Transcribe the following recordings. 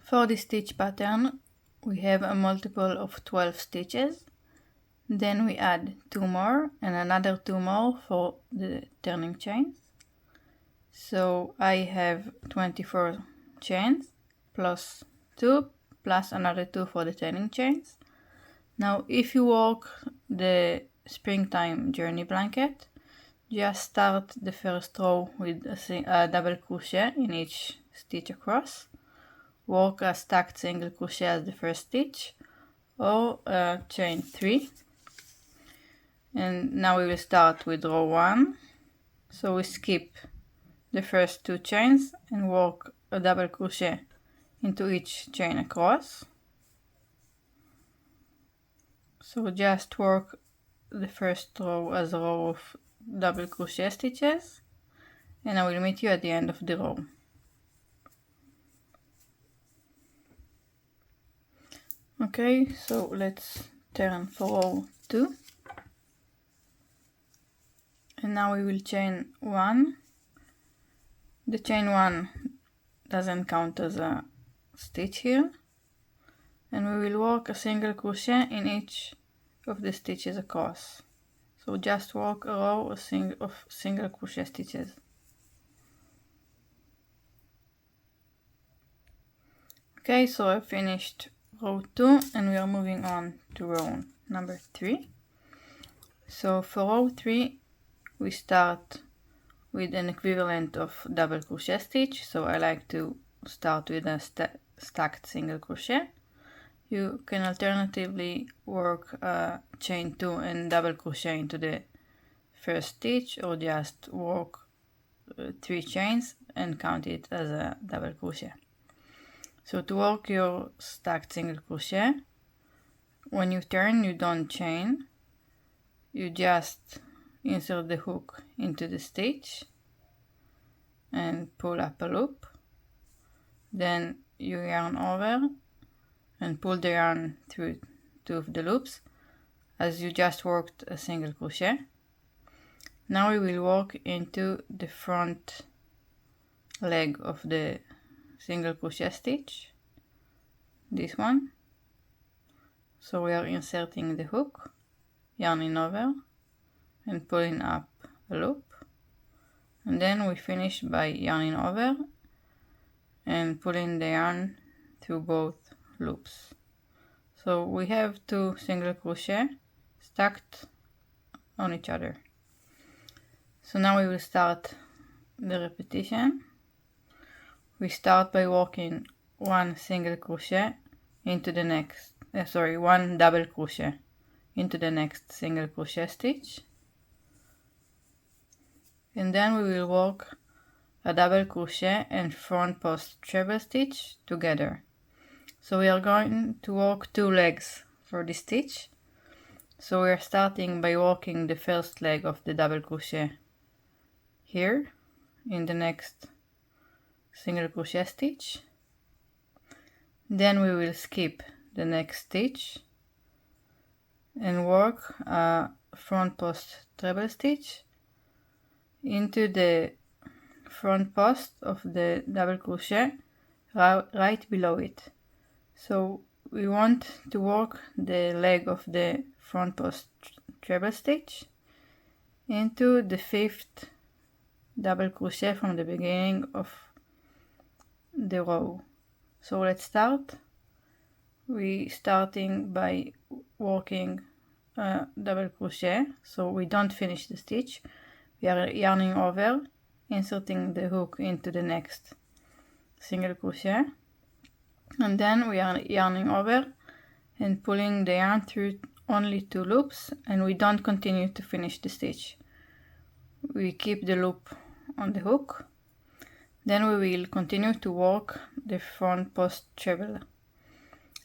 For this stitch pattern, we have a multiple of 12 stitches. Then we add 2 more and another 2 more for the turning chains. So I have 24 chains plus 2 plus another 2 for the turning chains. Now if you work the springtime journey blanket, just start the first row with a double crochet in each stitch across. Work a stacked single crochet as the first stitch or chain 3. And now we will start with row 1. So we skip the first 2 chains and work a double crochet into each chain across. So just work the first row as a row of double crochet stitches, and I will meet you at the end of the row. Okay, so let's turn for row 2. And now we will chain 1. The chain 1 doesn't count as a stitch here. And we will work a single crochet in each of the stitches across. So just work a row of single crochet stitches. Okay, so I finished row 2 and we are moving on to row number 3. So for row 3 we start with an equivalent of double crochet stitch. So I like to start with a stacked single crochet. You can alternatively work chain 2 and double crochet into the first stitch, or just work 3 chains and count it as a double crochet. So to work your stacked single crochet, when you turn you don't chain, you just insert the hook into the stitch and pull up a loop, then you yarn over and pull the yarn through 2 of the loops as you just worked a single crochet. Now we will work into the front leg of the single crochet stitch, this one. So we are inserting the hook, yarning over and pulling up a loop, and then we finish by yarning over and pulling the yarn through both loops. So we have 2 single crochet stacked on each other. So now we will start the repetition. We start by working 1 single crochet into the next, 1 double crochet into the next single crochet stitch, and then we will work a double crochet and front post treble stitch together. So we are going to work 2 legs for this stitch. So we are starting by working the first leg of the double crochet here in the next single crochet stitch. Then we will skip the next stitch and work a front post treble stitch into the front post of the double crochet right below it. So we want to work the leg of the front post treble stitch into the 5th double crochet from the beginning of the row. So let's start. We starting by working a double crochet, so we don't finish the stitch. We are yarning over, inserting the hook into the next single crochet, and then we are yarning over and pulling the yarn through only 2 loops, and we don't continue to finish the stitch. We keep the loop on the hook. Then we will continue to work the front post treble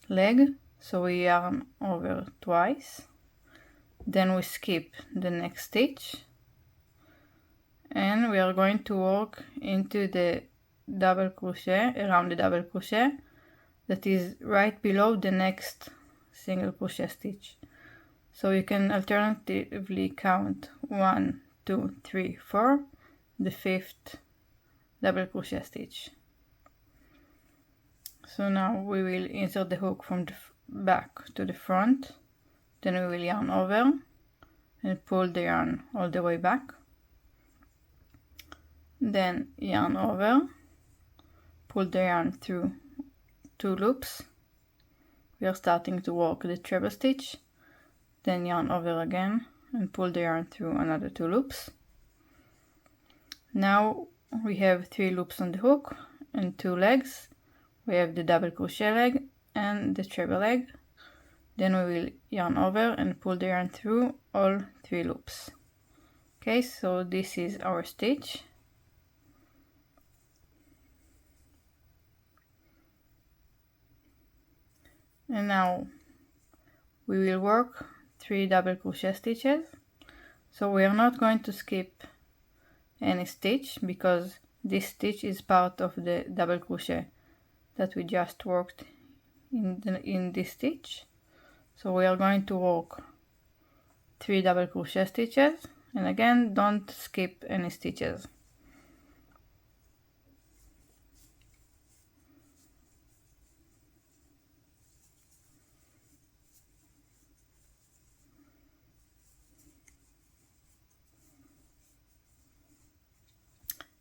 leg, so we yarn over twice, then we skip the next stitch, and we are going to work into the double crochet, around the double crochet that is right below the next single crochet stitch. So you can alternatively count 1, 2, 3, 4, the 5th double crochet stitch. So now we will insert the hook from the back to the front, then we will yarn over and pull the yarn all the way back, then yarn over, pull the yarn through 2 loops. We are starting to work the treble stitch, then yarn over again and pull the yarn through another 2 loops. Now we have 3 loops on the hook and 2 legs. We have the double crochet leg and the treble leg. Then we will yarn over and pull the yarn through all 3 loops. Okay, so this is our stitch. And now we will work 3 double crochet stitches. So we are not going to skip any stitch because this stitch is part of the double crochet that we just worked in this stitch. So we are going to work 3 double crochet stitches, and again, don't skip any stitches.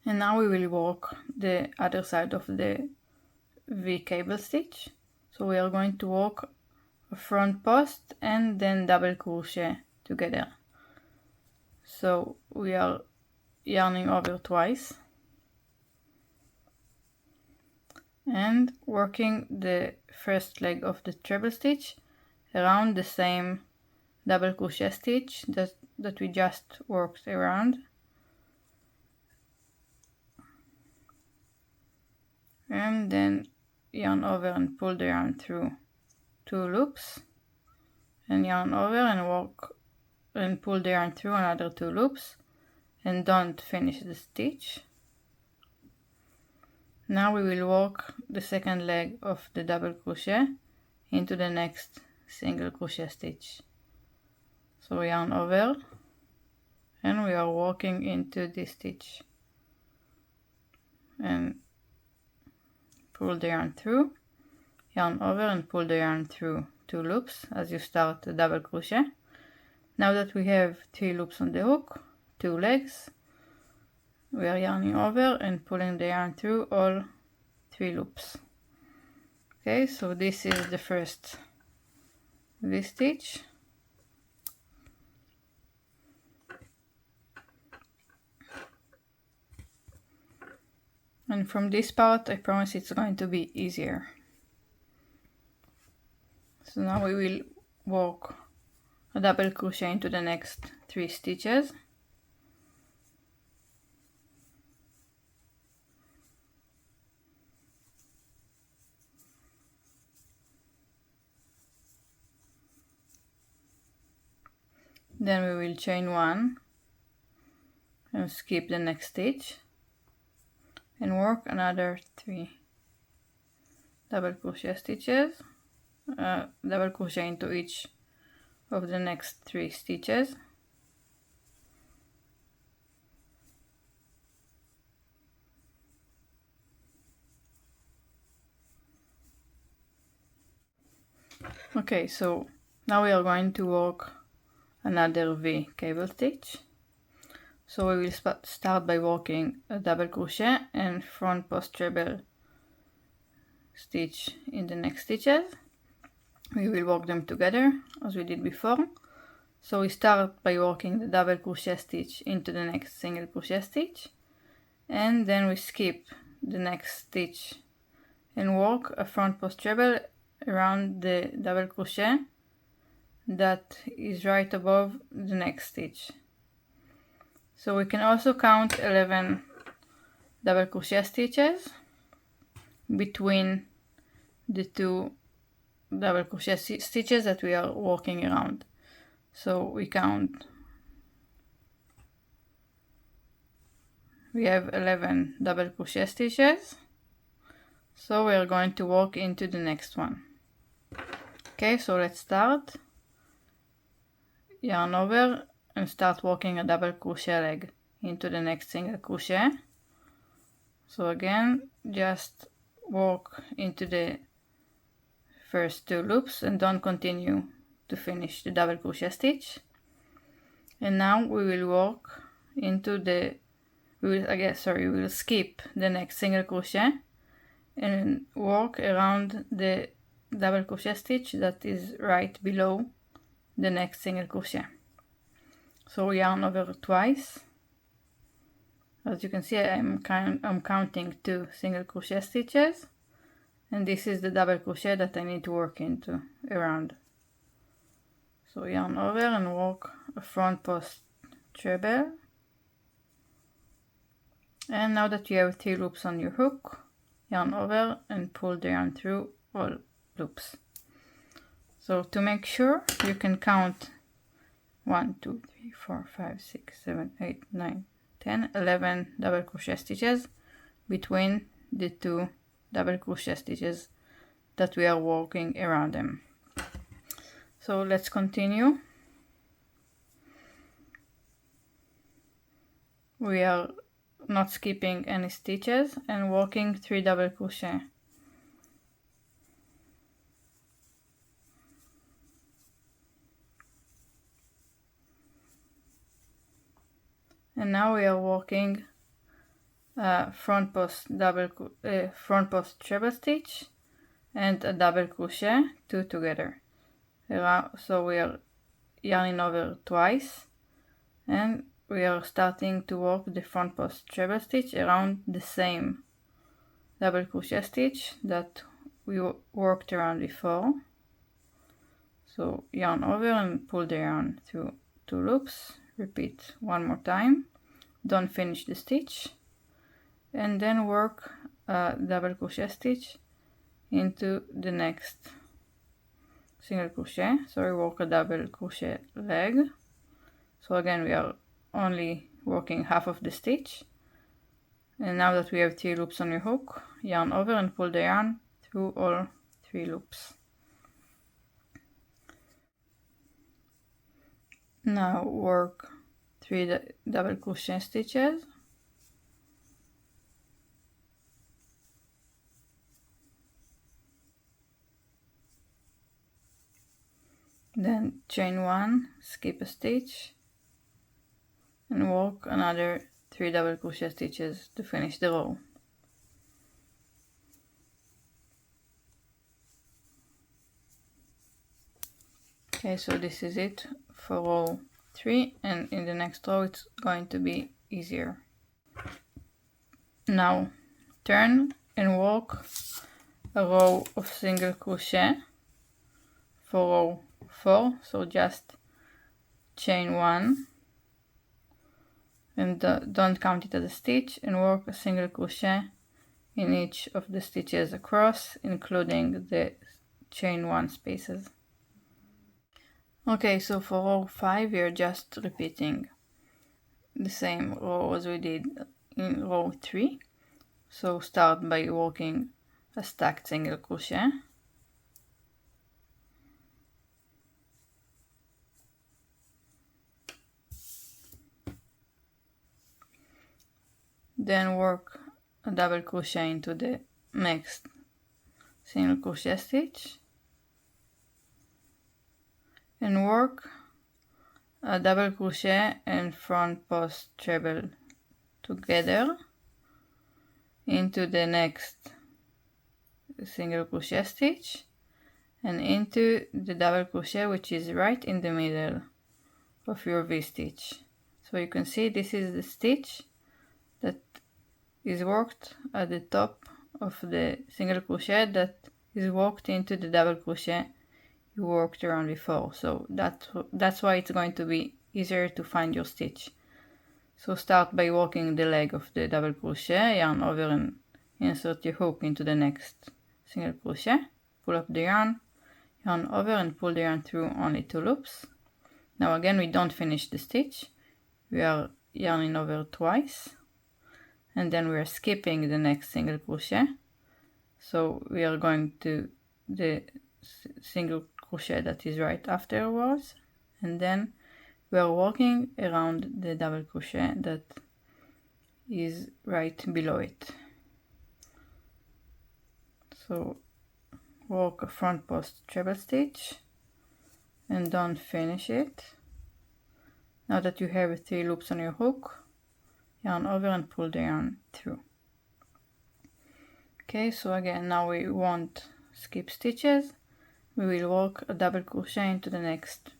And now we will work the other side of the V cable stitch. So we are going to work a front post and then double crochet together. So we are yarning over twice and working the first leg of the treble stitch around the same double crochet stitch that we just worked around. And then yarn over and pull the yarn through 2 loops, and yarn over and work and pull the yarn through another 2 loops, and don't finish the stitch. Now we will work the second leg of the double crochet into the next single crochet stitch. So yarn over and we are working into this stitch and pull the yarn through, yarn over and pull the yarn through 2 loops as you start a double crochet. Now that we have 3 loops on the hook, 2 legs, we are yarning over and pulling the yarn through all 3 loops. Okay, so this is the first V stitch. And from this part, I promise it's going to be easier. So now we will work a double crochet into the next 3 stitches. Then we will chain 1 and skip the next stitch and work another 3 double crochet stitches, double crochet into each of the next 3 stitches. Okay, so now we are going to work another V cable stitch. So we will start by working a double crochet and front post treble stitch in the next stitches. We will work them together as we did before. So we start by working the double crochet stitch into the next single crochet stitch, and then we skip the next stitch and work a front post treble around the double crochet that is right above the next stitch. So we can also count 11 double crochet stitches between the 2 double crochet stitches that we are working around. So we have 11 double crochet stitches. So we are going to work into the next one. Okay, so let's start. Yarn over and start working a double crochet leg into the next single crochet. So again, just work into the first 2 loops and don't continue to finish the double crochet stitch. And now we will work into the, we will skip the next single crochet and work around the double crochet stitch that is right below the next single crochet. So yarn over twice. As you can see, I'm counting 2 single crochet stitches, and this is the double crochet that I need to work into around. So yarn over and work a front post treble. And now that you have 3 loops on your hook, yarn over and pull the yarn through all loops. So to make sure, you can count 1, 2, 3, 4, 5, 6, 7, 8, 9, 10, 11 double crochet stitches between the 2 double crochet stitches that we are working around them. So let's continue. We are not skipping any stitches and working 3 double crochet. And now we are working front post treble stitch and a double crochet, 2 together. So we are yarning over twice, and we are starting to work the front post treble stitch around the same double crochet stitch that we worked around before. So yarn over and pull the yarn through 2 loops, repeat 1 more time, don't finish the stitch, and then work a double crochet stitch into the next single crochet. So we work a double crochet leg. So again, we are only working half of the stitch. And now that we have 3 loops on your hook, yarn over and pull the yarn through all 3 loops. Now work 3 double crochet stitches. Then chain 1, skip a stitch, and work another 3 double crochet stitches to finish the row. Okay, so this is it for row 3, and in the next row it's going to be easier. Now turn and work a row of single crochet for row 4, so just chain 1 and don't count it as a stitch, and work a single crochet in each of the stitches across, including the chain 1 spaces. Okay, so for row 5 we are just repeating the same row as we did in row 3. So start by working a stacked single crochet. Then work a double crochet into the next single crochet stitch, and work a double crochet and front post treble together into the next single crochet stitch and into the double crochet which is right in the middle of your V-stitch. So you can see this is the stitch that is worked at the top of the single crochet that is worked into the double crochet you worked around before. So that's why it's going to be easier to find your stitch. So start by working the leg of the double crochet, yarn over and insert your hook into the next single crochet, pull up the yarn over and pull the yarn through only 2 loops. Now again, we don't finish the stitch, we are yarning over twice, and then we are skipping the next single crochet. So we are going to the single crochet that is right afterwards, and then we are working around the double crochet that is right below it. So work a front post treble stitch and don't finish it. Now that you have 3 loops on your hook, yarn over and pull the yarn through. Okay, so again, now we won't skip stitches. We will work a double crochet into the next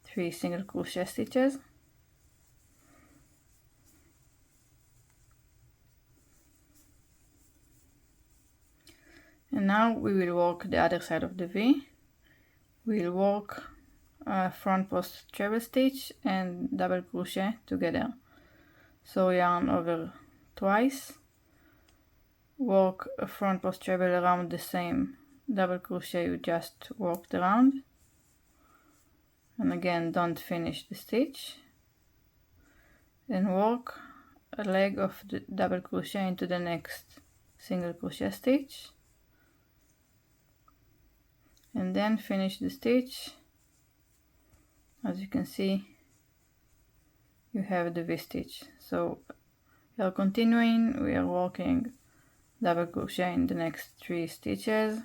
3 single crochet stitches. And now we will work the other side of the V. We'll work a front post treble stitch and double crochet together. So yarn over twice, work a front post treble around the same double crochet you just worked around, and again don't finish the stitch, then work a leg of the double crochet into the next single crochet stitch, and then finish the stitch. As you can see, you have the V-stitch. So we are continuing, we are working double crochet in the next 3 stitches.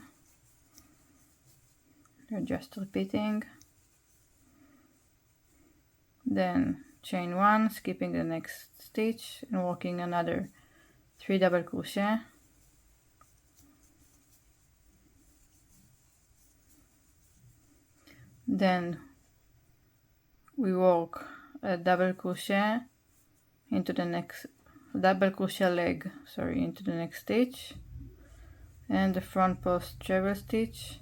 You're just repeating, then chain 1, skipping the next stitch and working another 3 double crochet, then we work a double crochet into the next double crochet leg, into the next stitch, and the front post treble stitch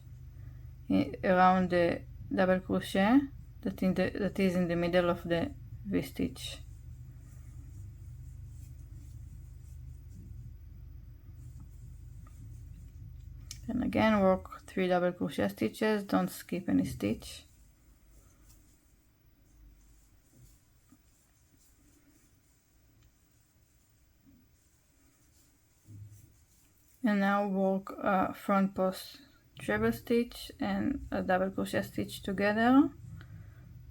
around the double crochet that is in the middle of the V-stitch. And again work 3 double crochet stitches, don't skip any stitch. And now work a front post treble stitch and a double crochet stitch together.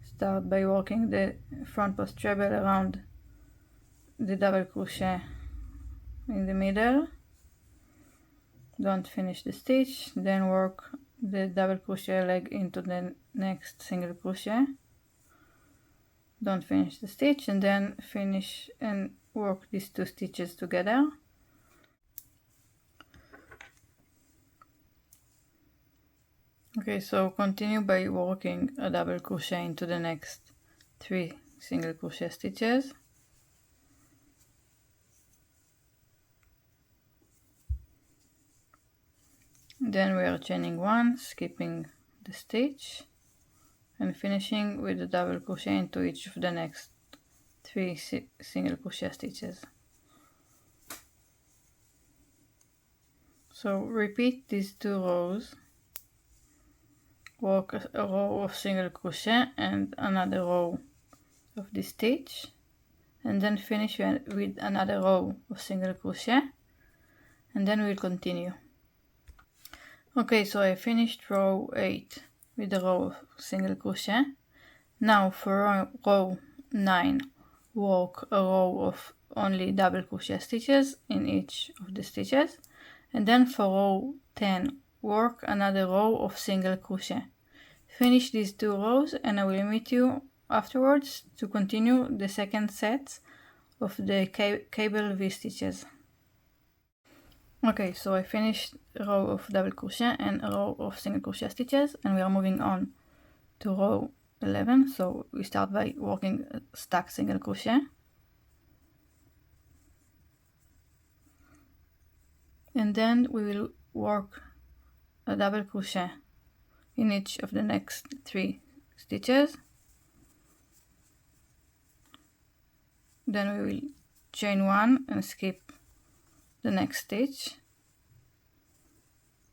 Start by working the front post treble around the double crochet in the middle. Don't finish the stitch, then work the double crochet leg into the next single crochet. Don't finish the stitch, and then finish and work these 2 stitches together. Okay, so continue by working a double crochet into the next 3 single crochet stitches. Then we are chaining 1, skipping the stitch, and finishing with a double crochet into each of the next 3 single crochet stitches. So repeat these 2 rows, work a row of single crochet and another row of the stitch, and then finish with another row of single crochet, and then we'll continue. Okay, so I finished row 8 with a row of single crochet. Now for row 9, work a row of only double crochet stitches in each of the stitches, and then for row 10, work another row of single crochet. Finish these 2 rows and I will meet you afterwards to continue the second set of the cable V stitches. Okay, so I finished a row of double crochet and a row of single crochet stitches, and we are moving on to row 11. So we start by working a stacked single crochet, and then we will work a double crochet in each of the next 3 stitches. Then we will chain 1 and skip the next stitch,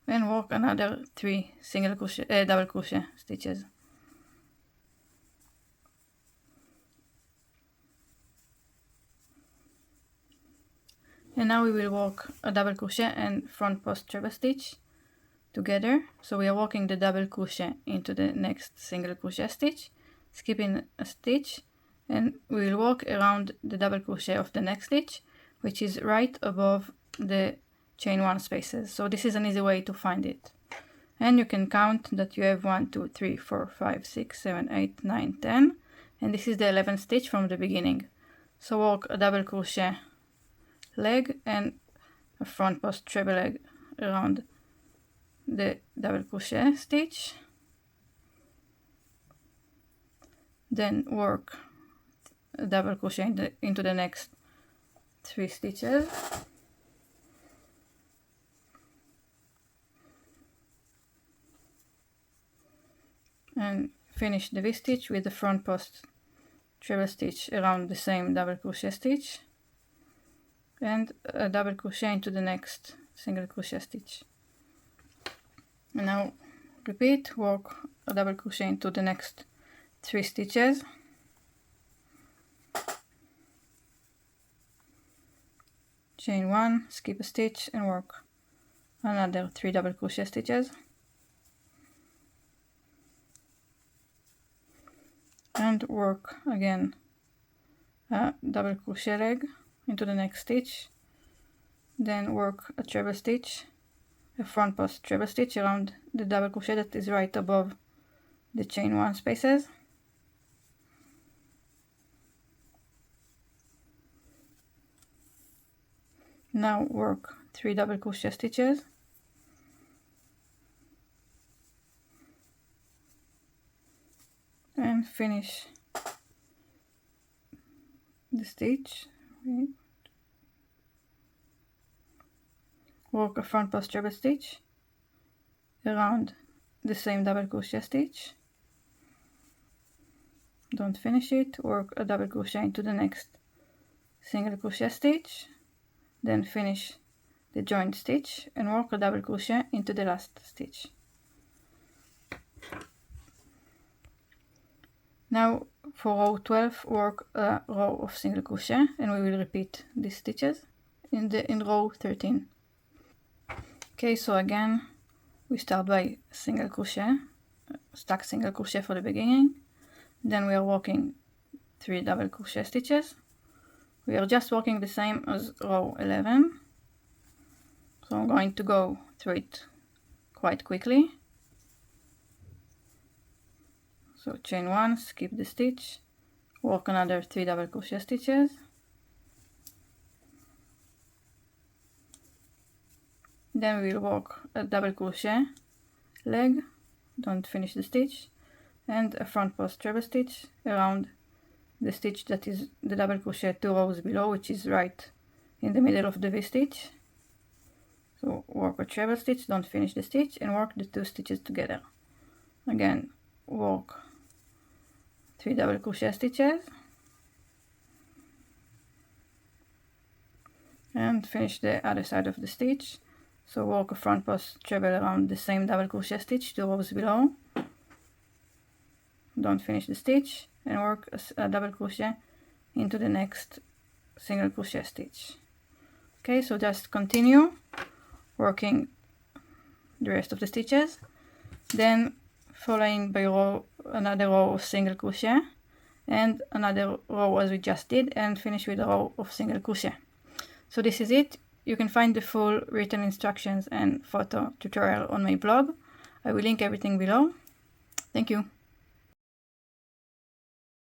and work another 3 single crochet, double crochet stitches. And now we will work a double crochet and front post treble stitch together. So we are working the double crochet into the next single crochet stitch, skipping a stitch, and we will work around the double crochet of the next stitch, which is right above the chain 1 spaces. So this is an easy way to find it. And you can count that you have 1, 2, 3, 4, 5, 6, 7, 8, 9, 10, and this is the 11th stitch from the beginning. So work a double crochet leg and a front post treble leg around the double crochet stitch. Then work a double crochet into the next 3 stitches. And finish the V-stitch with the front post treble stitch around the same double crochet stitch and a double crochet into the next single crochet stitch. And now repeat, work a double crochet into the next 3 stitches, chain 1, skip a stitch and work another 3 double crochet stitches, and work again a double crochet leg into the next stitch, then work a treble stitch, a front post treble stitch around the double crochet that is right above the chain 1 spaces. Now work 3 double crochet stitches, and finish the stitch. Work a front post treble stitch around the same double crochet stitch, don't finish it, work a double crochet into the next single crochet stitch, then finish the joined stitch and work a double crochet into the last stitch. Now for row 12 work a row of single crochet, and we will repeat these stitches in row 13. Okay, so again we start by single crochet, stack single crochet for the beginning, then we are working 3 double crochet stitches. We are just working the same as row 11, so I'm going to go through it quite quickly. So chain 1, skip the stitch, work another 3 double crochet stitches, then we will work a double crochet leg, don't finish the stitch, and a front post treble stitch around the stitch that is the double crochet 2 rows below, which is right in the middle of the V-stitch. So work a treble stitch, don't finish the stitch, and work the 2 stitches together. Again, work 3 double crochet stitches and finish the other side of the stitch. So work a front post treble around the same double crochet stitch 2 rows below, don't finish the stitch, and work a double crochet into the next single crochet stitch. Okay, so just continue working the rest of the stitches, then following by another row of single crochet and another row as we just did, and finish with a row of single crochet. So this is it. You can find the full written instructions and photo tutorial on my blog. I will link everything below. Thank you.